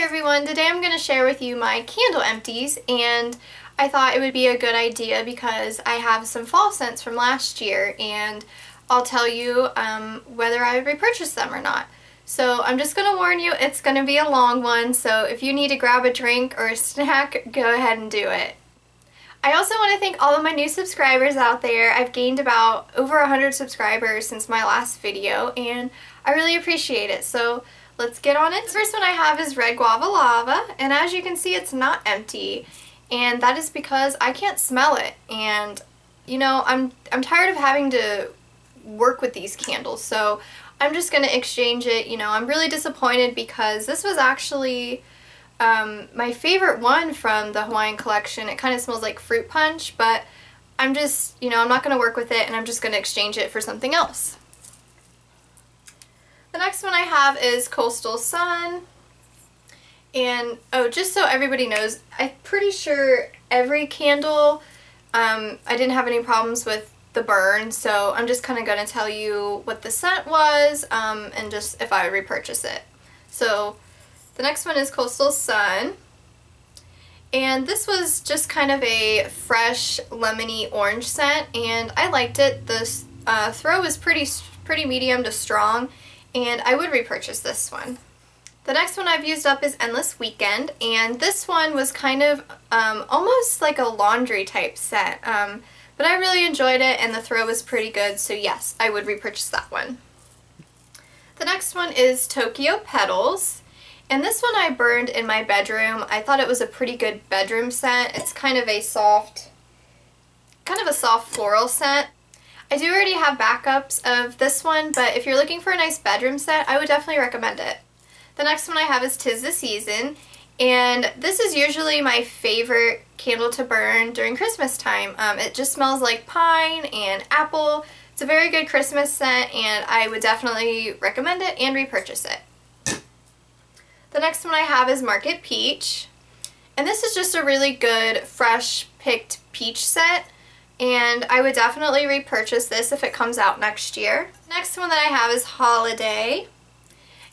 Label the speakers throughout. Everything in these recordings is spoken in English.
Speaker 1: everyone, today I'm going to share with you my candle empties, and I thought it would be a good idea because I have some fall scents from last year and I'll tell you whether I would repurchase them or not. So I'm just going to warn you, it's going to be a long one, so if you need to grab a drink or a snack, go ahead and do it. I also want to thank all of my new subscribers out there. I've gained about over 100 subscribers since my last video and I really appreciate it. So let's get on it. The first one I have is Red Guava Lava, and as you can see it's not empty, and that is because I can't smell it, and you know, I'm tired of having to work with these candles, so I'm just going to exchange it. You know, I'm really disappointed because this was actually my favorite one from the Hawaiian collection. It kind of smells like fruit punch, but I'm just, you know, I'm not going to work with it and I'm just going to exchange it for something else. The next one I have is Coastal Sun, and oh, just so everybody knows, I'm pretty sure every candle, I didn't have any problems with the burn, so I'm just kind of going to tell you what the scent was and just if I would repurchase it. So the next one is Coastal Sun, and this was just kind of a fresh lemony orange scent, and I liked it. The throw was pretty medium to strong, and I would repurchase this one. The next one I've used up is Endless Weekend, and this one was kind of almost like a laundry type scent, but I really enjoyed it and the throw was pretty good, so yes, I would repurchase that one. The next one is Tokyo Petals, and this one I burned in my bedroom. I thought it was a pretty good bedroom scent. It's kind of a soft floral scent. I do already have backups of this one, but if you're looking for a nice bedroom scent, I would definitely recommend it. The next one I have is 'Tis the Season, and this is usually my favorite candle to burn during Christmas time. It just smells like pine and apple. It's a very good Christmas scent, and I would definitely recommend it and repurchase it. The next one I have is Market Peach, and this is just a really good fresh picked peach scent, and I would definitely repurchase this if it comes out next year. Next one that I have is Holiday,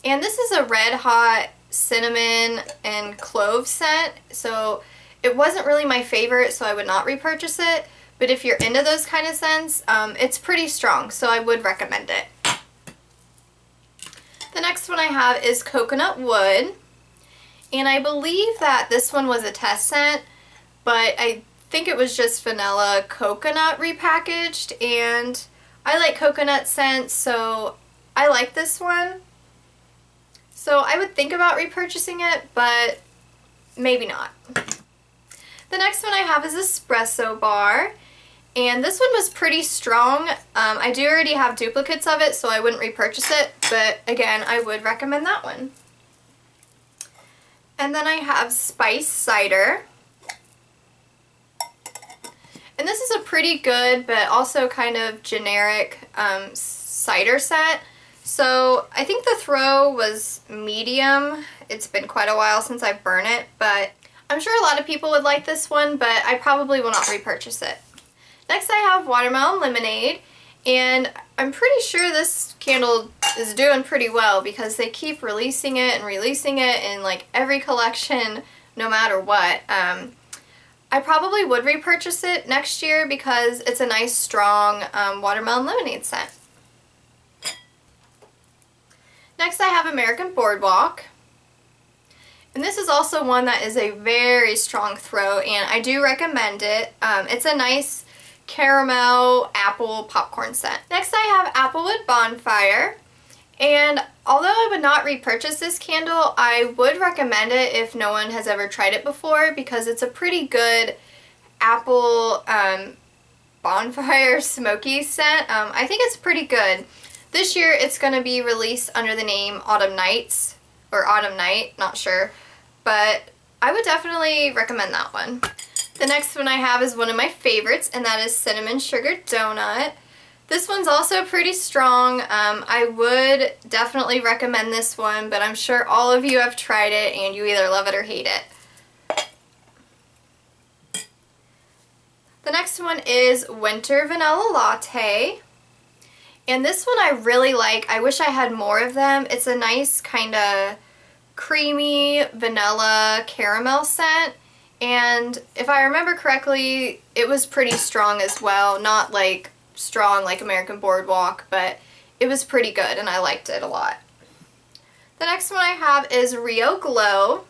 Speaker 1: and this is a red hot cinnamon and clove scent, so it wasn't really my favorite, so I would not repurchase it, but if you're into those kind of scents, it's pretty strong, so I would recommend it. The next one I have is Coconut Wood, and I believe that this one was a test scent, but I think it was just vanilla coconut repackaged, and I like coconut scents, so I like this one. So I would think about repurchasing it, but maybe not. The next one I have is Espresso Bar, and this one was pretty strong. I do already have duplicates of it, so I wouldn't repurchase it, but again, I would recommend that one. And then I have Spice Cider. And this is a pretty good, but also kind of generic cider scent. So I think the throw was medium. It's been quite a while since I've burned it, but I'm sure a lot of people would like this one, but I probably will not repurchase it. Next I have Watermelon Lemonade, and I'm pretty sure this candle is doing pretty well because they keep releasing it and releasing it in like every collection no matter what. I probably would repurchase it next year because it's a nice strong watermelon lemonade scent. Next I have American Boardwalk, and this is also one that is a very strong throw, and I do recommend it. It's a nice caramel apple popcorn scent. Next I have Applewood Bonfire, and although I would not repurchase this candle, I would recommend it if no one has ever tried it before because it's a pretty good apple bonfire smoky scent. I think it's pretty good. This year it's going to be released under the name Autumn Nights, or Autumn Night, not sure, but I would definitely recommend that one. The next one I have is one of my favorites, and that is Cinnamon Sugar Donut. This one's also pretty strong. I would definitely recommend this one, but I'm sure all of you have tried it and you either love it or hate it. The next one is Winter Vanilla Latte. And this one I really like. I wish I had more of them. It's a nice kind of creamy vanilla caramel scent, and if I remember correctly, it was pretty strong as well. Not like strong like American Boardwalk, but it was pretty good and I liked it a lot. The next one I have is Rio Glow,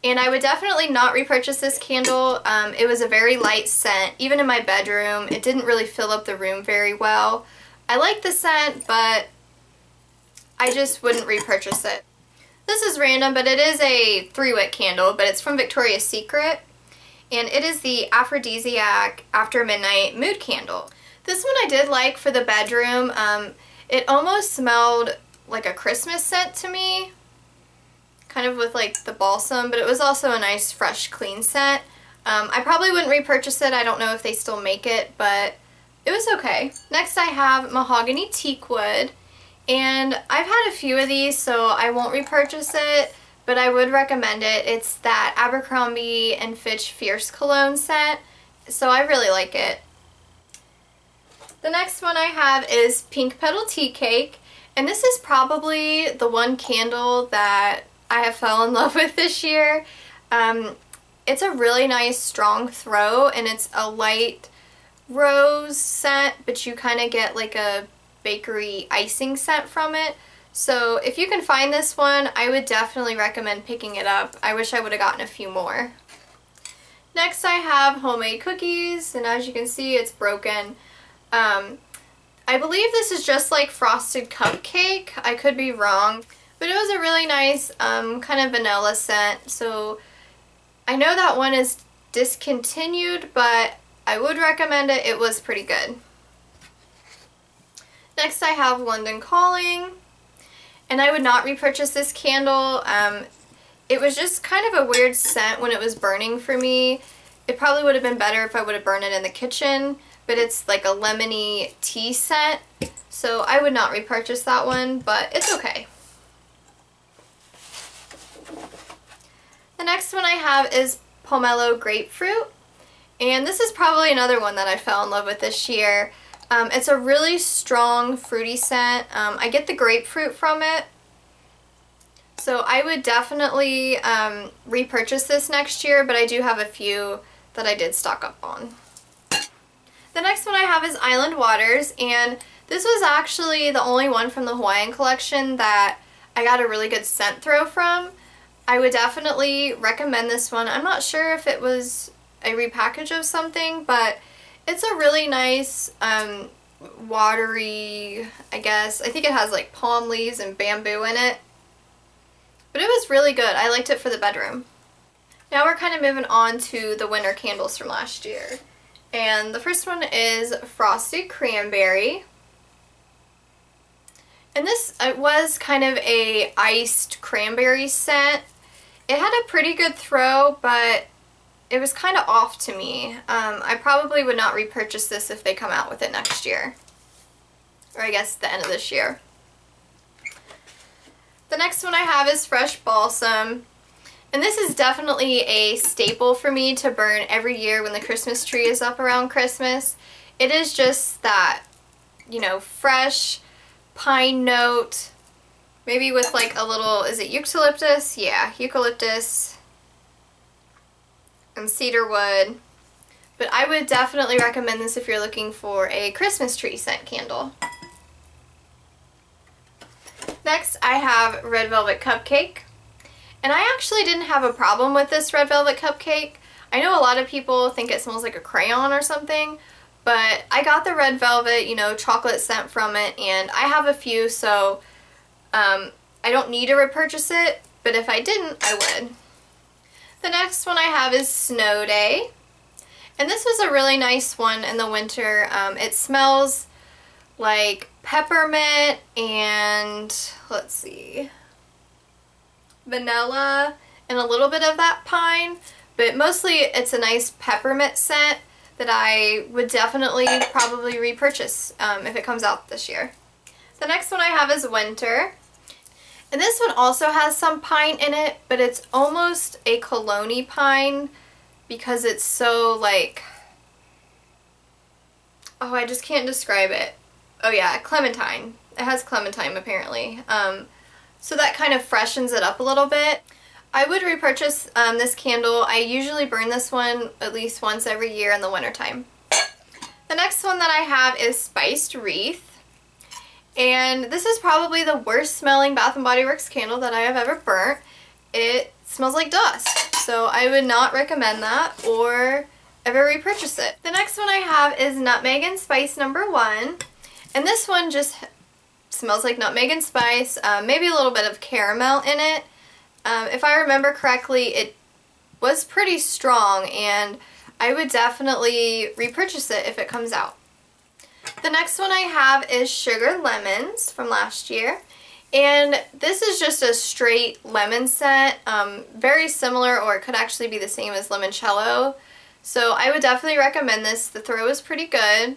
Speaker 1: and I would definitely not repurchase this candle. It was a very light scent. Even in my bedroom, it didn't really fill up the room very well. I like the scent, but I just wouldn't repurchase it. This is random, but it is a 3-wick candle, but it's from Victoria's Secret, and it is the Aphrodisiac After Midnight Mood Candle. This one I did like for the bedroom. It almost smelled like a Christmas scent to me, kind of with like the balsam, but it was also a nice fresh clean scent. I probably wouldn't repurchase it. I don't know if they still make it, but it was okay. Next I have Mahogany Teakwood, and I've had a few of these, so I won't repurchase it, but I would recommend it. It's that Abercrombie & Fitch Fierce Cologne scent, so I really like it. The next one I have is Pink Petal Tea Cake, and this is probably the one candle that I have fell in love with this year. It's a really nice strong throw, and it's a light rose scent, but you kind of get like a bakery icing scent from it. So if you can find this one, I would definitely recommend picking it up. I wish I would have gotten a few more. Next I have Homemade Cookies, and as you can see, it's broken. I believe this is just like Frosted Cupcake. I could be wrong, but it was a really nice kind of vanilla scent. So I know that one is discontinued, but I would recommend it. It was pretty good. Next I have London Calling, and I would not repurchase this candle. It was just kind of a weird scent when it was burning for me. It probably would have been better if I would have burned it in the kitchen, but it's like a lemony tea scent, so I would not repurchase that one, but it's okay. The next one I have is Pomelo Grapefruit, and this is probably another one that I fell in love with this year. It's a really strong fruity scent. I get the grapefruit from it, so I would definitely repurchase this next year, but I do have a few that I did stock up on. The next one I have is Island Waters, and this was actually the only one from the Hawaiian collection that I got a really good scent throw from. I would definitely recommend this one. I'm not sure if it was a repackage of something, but it's a really nice watery, I guess. I think it has like palm leaves and bamboo in it, but it was really good. I liked it for the bedroom. Now we're kind of moving on to the winter candles from last year. And the first one is Frosted Cranberry. And this was kind of a iced cranberry scent. It had a pretty good throw, but it was kind of off to me. I probably would not repurchase this if they come out with it next year. Or I guess the end of this year. The next one I have is Fresh Balsam. And this is definitely a staple for me to burn every year when the Christmas tree is up around Christmas. It is just that, you know, fresh pine note, maybe with like a little, is it eucalyptus? Yeah, eucalyptus and cedar wood. But I would definitely recommend this if you're looking for a Christmas tree scent candle. Next I have Red Velvet Cupcake. And I actually didn't have a problem with this Red Velvet Cupcake. I know a lot of people think it smells like a crayon or something, but I got the red velvet, you know, chocolate scent from it, and I have a few, so I don't need to repurchase it, but if I didn't, I would. The next one I have is Snow Day, and this was a really nice one in the winter. It smells like peppermint and, let's see, vanilla and a little bit of that pine, but mostly it's a nice peppermint scent that I would definitely probably repurchase if it comes out this year. The next one I have is Winter, and this one also has some pine in it, but it's almost a cologne-y pine because it's so like, oh, I just can't describe it. Oh yeah, clementine. It has clementine apparently. So that kind of freshens it up a little bit. I would repurchase this candle. I usually burn this one at least once every year in the wintertime. The next one that I have is Spiced Wreath. And this is probably the worst smelling Bath & Body Works candle that I have ever burnt. It smells like dust. So I would not recommend that or ever repurchase it. The next one I have is Nutmeg and Spice No. 1. And this one just smells like nutmeg and spice, maybe a little bit of caramel in it. If I remember correctly, it was pretty strong, and I would definitely repurchase it if it comes out. The next one I have is Sugar Lemons from last year. And this is just a straight lemon scent, very similar, or it could actually be the same as limoncello. So I would definitely recommend this. The throw is pretty good.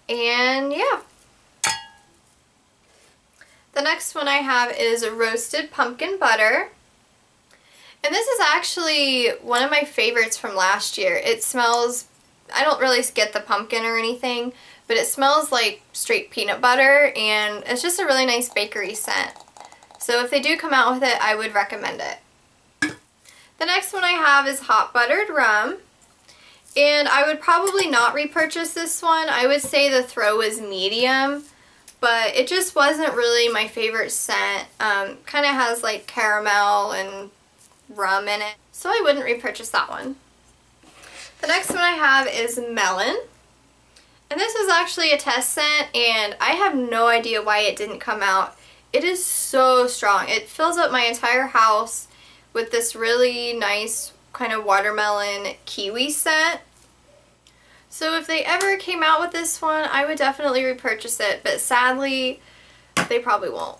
Speaker 1: And yeah. The next one I have is Roasted Pumpkin Butter. And this is actually one of my favorites from last year. It smells, I don't really get the pumpkin or anything, but it smells like straight peanut butter, and it's just a really nice bakery scent. So if they do come out with it, I would recommend it. The next one I have is Hot Buttered Rum. And I would probably not repurchase this one. I would say the throw is medium, but it just wasn't really my favorite scent. Kind of has like caramel and rum in it, so I wouldn't repurchase that one. The next one I have is Melon. And this is actually a test scent, and I have no idea why it didn't come out. It is so strong. It fills up my entire house with this really nice kind of watermelon kiwi scent. So if they ever came out with this one, I would definitely repurchase it, but sadly, they probably won't.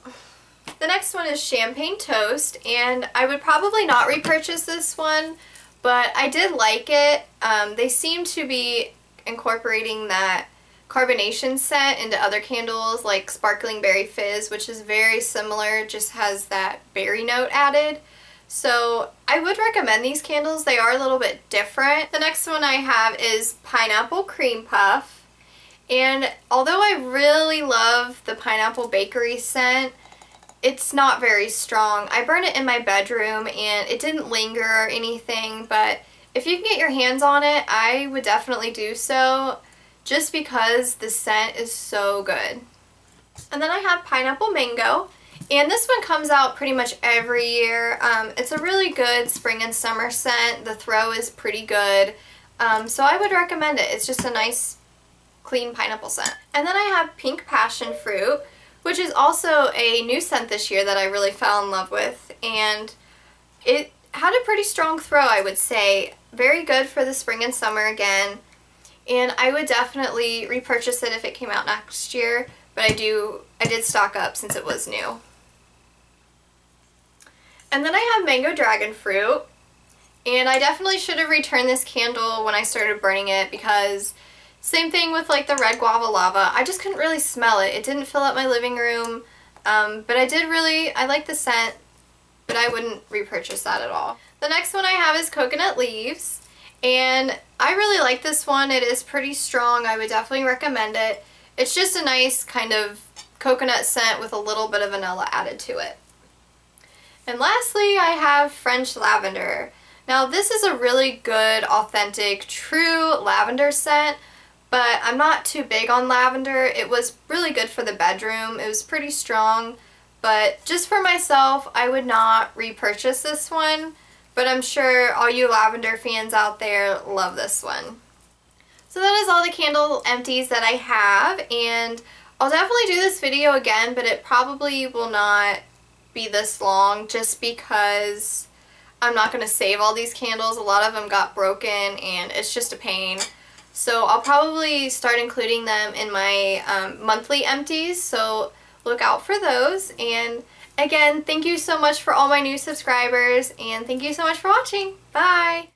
Speaker 1: The next one is Champagne Toast, and I would probably not repurchase this one, but I did like it. They seem to be incorporating that carbonation scent into other candles like Sparkling Berry Fizz, which is very similar, just has that berry note added. So I would recommend these candles. They are a little bit different. The next one I have is Pineapple Cream Puff. And although I really love the pineapple bakery scent, it's not very strong. I burned it in my bedroom and it didn't linger or anything, but if you can get your hands on it, I would definitely do so, just because the scent is so good. And then I have Pineapple Mango. And this one comes out pretty much every year. It's a really good spring and summer scent. The throw is pretty good. So I would recommend it. It's just a nice, clean pineapple scent. And then I have Pink Passion Fruit, which is also a new scent this year that I really fell in love with. And it had a pretty strong throw, I would say. Very good for the spring and summer again. And I would definitely repurchase it if it came out next year. But I did stock up since it was new. And then I have Mango Dragon Fruit, and I definitely should have returned this candle when I started burning it, because same thing with like the Red Guava Lava, I just couldn't really smell it. It didn't fill up my living room, but I like the scent, but I wouldn't repurchase that at all. The next one I have is Coconut Leaves, and I really like this one. It is pretty strong. I would definitely recommend it. It's just a nice kind of coconut scent with a little bit of vanilla added to it. And lastly, I have French Lavender. Now this is a really good, authentic, true lavender scent, but I'm not too big on lavender. It was really good for the bedroom. It was pretty strong, but just for myself, I would not repurchase this one, but I'm sure all you lavender fans out there love this one. So that is all the candle empties that I have, and I'll definitely do this video again, but it probably will not be this long, just because I'm not going to save all these candles. A lot of them got broken and it's just a pain. So I'll probably start including them in my monthly empties, so look out for those. And again, thank you so much for all my new subscribers, and thank you so much for watching. Bye!